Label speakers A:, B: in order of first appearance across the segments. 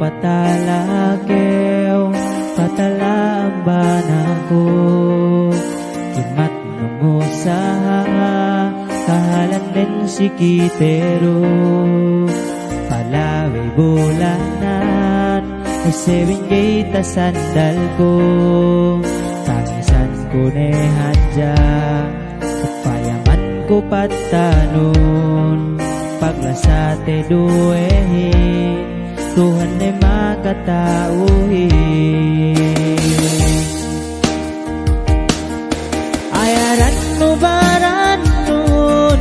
A: patalakaw patalambanan ko imat nungusaha kahalan din si kitero palaway bulanan ay sebing ta sandal ko tangisan ko ne hadya payaman ko patanon paglasate duehin Tuhan ay makatauhin ayaran mo baran nun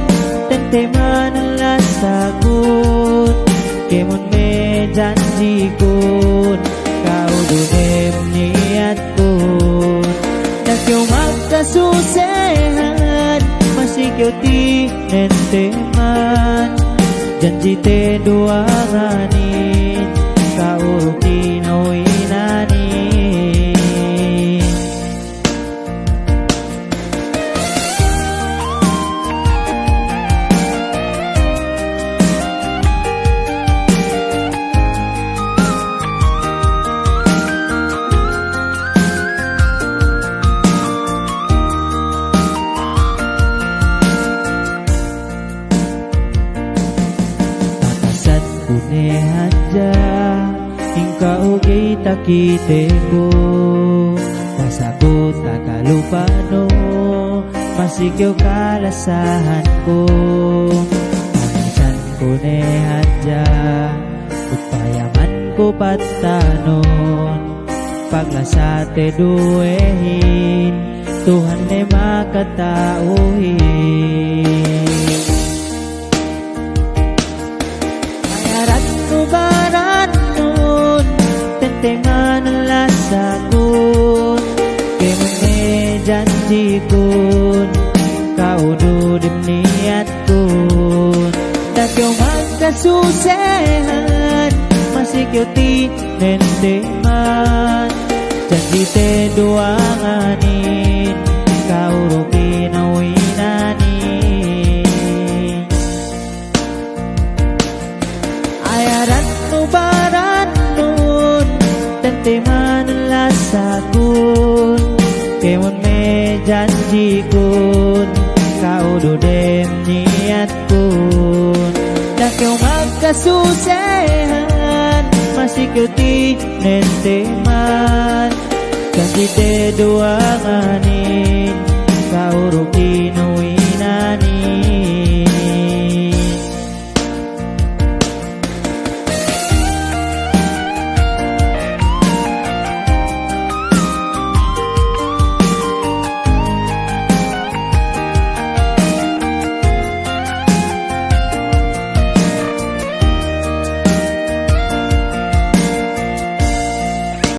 A: tenteman ang lasagun kemon me janji kun kau dunem niat kun nakyo magkasusehan masikyo ti nenteman janji te duanganin kaurok tinawinanin Hadya ingkau kita kiteko kasagot kakalupano masikyo kalasahan ko tangisan ko ne hadya upayaman ko patanon paglasate duehin Tuhan ne makatauhin baran nun tenteman ang lasakun kemon me janji kun kaududim niat kun takyo magkasusehan masikyo ti nenteman janji te duanganin kaurok tinawinanin ayaran mo baran nun tenteman ang lasakun kemon me janji kun kaududem niat kun nakyo magkasusehan masikyo ti nenteman janji te duangan